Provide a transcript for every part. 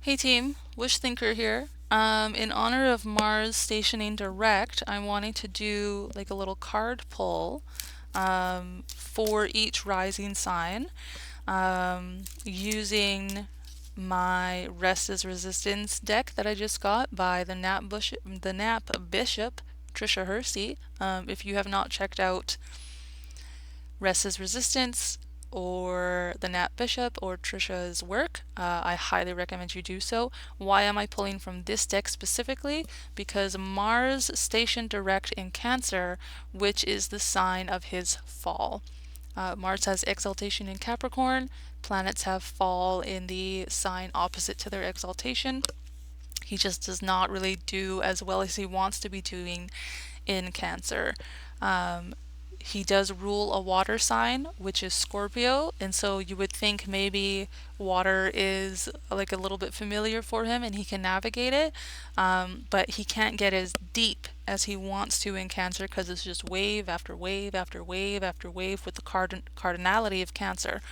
Hey team, Wish Thinker here. In honor of Mars stationing direct, I'm wanting to do like a little card pull for each rising sign using my Rest is Resistance deck that I just got by the Nap Bishop, Tricia Hersey. If you have not checked out Rest is Resistance or the Nat Bishop or Tricia's work, I highly recommend you do so. Why am I pulling from this deck specifically? Because Mars stationed direct in Cancer, which is the sign of his fall. Mars has exaltation in Capricorn, planets have fall in the sign opposite to their exaltation. He just does not really do as well as he wants to be doing in Cancer. Um, he does rule a water sign, which is Scorpio, and so you would think maybe water is like a little bit familiar for him and he can navigate it, but he can't get as deep as he wants to in Cancer because it's just wave after wave after wave after wave with the cardinality of Cancer.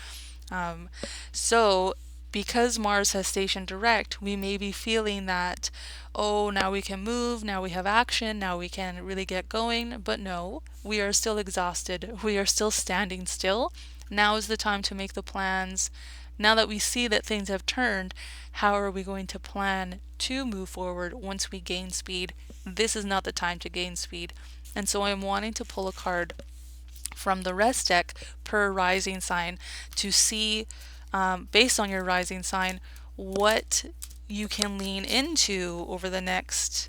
Um, so, because Mars has station direct, we may be feeling that, oh, now we can move, now we have action, now we can really get going. But no, we are still exhausted. We are still standing still. Now is the time to make the plans. Now that we see that things have turned, how are we going to plan to move forward once we gain speed? This is not the time to gain speed. And so I'm wanting to pull a card from the rest deck per rising sign to see, based on your rising sign, what you can lean into over the next.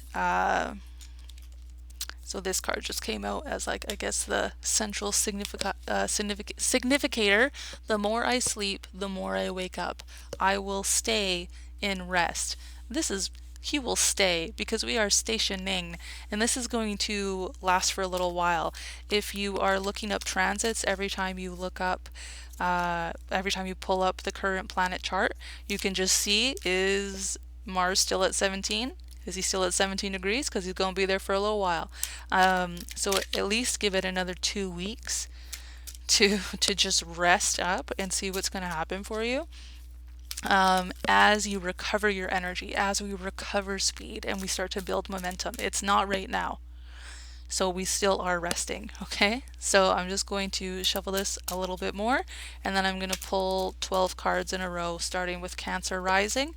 So this card just came out as like, I guess, the central significator. The more I sleep, the more I wake up. I will stay in rest. This is he will stay because we are stationing, and this is going to last for a little while. If you are looking up transits every time you every time you pull up the current planet chart, you can just see, is Mars still at 17? Is he still at 17 degrees? Because he's going to be there for a little while. So at least give it another 2 weeks to just rest up and see what's going to happen for you. As you recover your energy, as we recover speed and we start to build momentum. It's not right now. So we still are resting, okay? So I'm just going to shuffle this a little bit more, and then I'm going to pull 12 cards in a row, starting with Cancer Rising,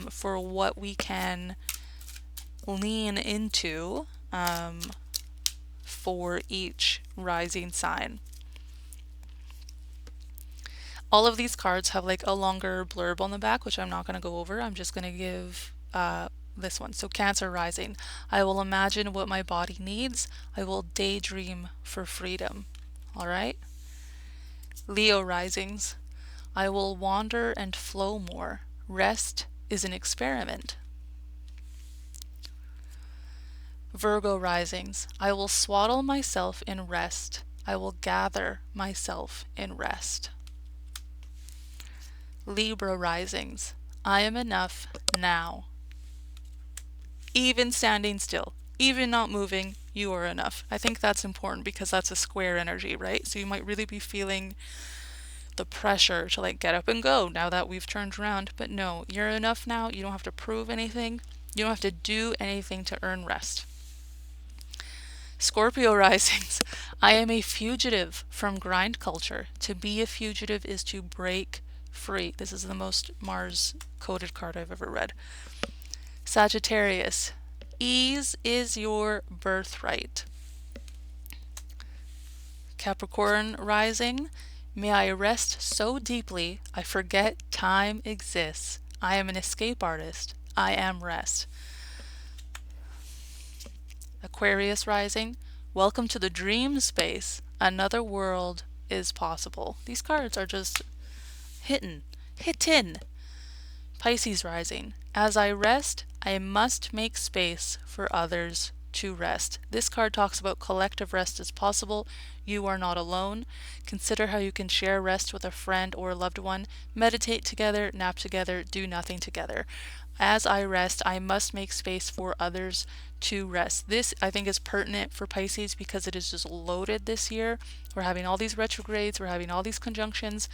for what we can lean into for each rising sign. All of these cards have like a longer blurb on the back, which I'm not going to go over. I'm just going to give this one. So Cancer Rising. I will imagine what my body needs. I will daydream for freedom. All right? Leo Risings. I will wander and flow more. Rest is an experiment. Virgo Risings. I will swaddle myself in rest. I will gather myself in rest. Libra Risings. I am enough now. Even standing still, even not moving, you are enough. I think that's important because that's a square energy, right? So you might really be feeling the pressure to like get up and go now that we've turned around. But no, you're enough now. You don't have to prove anything. You don't have to do anything to earn rest. Scorpio Risings. I am a fugitive from grind culture. To be a fugitive is to break free. This is the most Mars coded card I've ever read. Sagittarius. Ease is your birthright. Capricorn Rising. May I rest so deeply I forget time exists. I am an escape artist. I am rest. Aquarius Rising. Welcome to the dream space. Another world is possible. These cards are just hittin'. Pisces Rising. As I rest, I must make space for others to rest. This card talks about collective rest as possible. You are not alone. Consider how you can share rest with a friend or a loved one. Meditate together, nap together, do nothing together. As I rest, I must make space for others to rest. This, I think, is pertinent for Pisces because it is just loaded this year. We're having all these retrogrades, we're having all these conjunctions.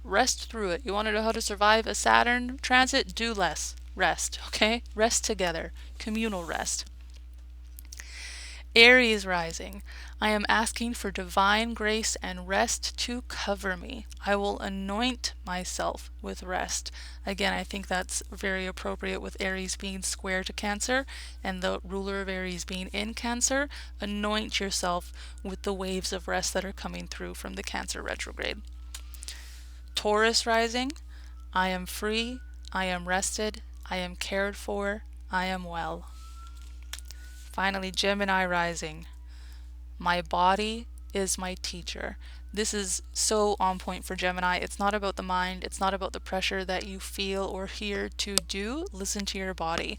Rest through it. You want to know how to survive a Saturn transit? Do less. Rest, okay? Rest together. Communal rest. Aries rising. I am asking for divine grace and rest to cover me. I will anoint myself with rest. Again, I think that's very appropriate with Aries being square to Cancer and the ruler of Aries being in Cancer. Anoint yourself with the waves of rest that are coming through from the Cancer retrograde. Taurus rising. I am free. I am rested. I am cared for. I am well. Finally, Gemini rising. My body is my teacher. This is so on point for Gemini. It's not about the mind. It's not about the pressure that you feel or hear to do. Listen to your body.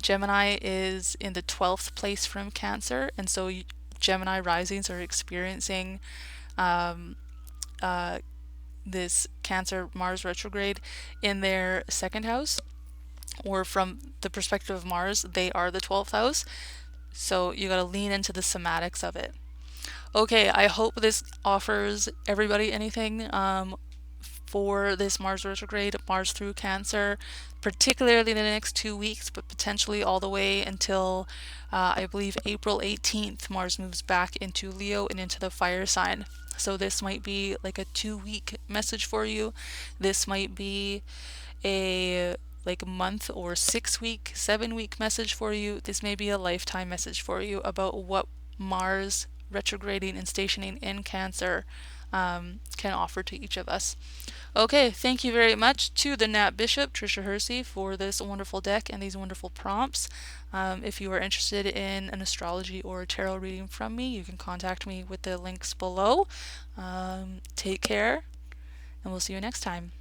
Gemini is in the 12th place from Cancer, and so Gemini risings are experiencing this Cancer Mars retrograde in their second house, or from the perspective of Mars, they are the 12th house. So you got to lean into the somatics of it. Okay, I hope this offers everybody anything for this Mars retrograde, Mars through Cancer, particularly the next 2 weeks, but potentially all the way until I believe April 18th. Mars moves back into Leo and into the fire sign. So this might be like a 2 week message for you. This might be a like month or 6 week, 7 week message for you. This may be a lifetime message for you about what Mars retrograding and stationing in Cancer can offer to each of us. Okay, thank you very much to the Nat Bishop, Tricia Hersey, for this wonderful deck and these wonderful prompts. If you are interested in an astrology or a tarot reading from me, you can contact me with the links below. Take care, and we'll see you next time.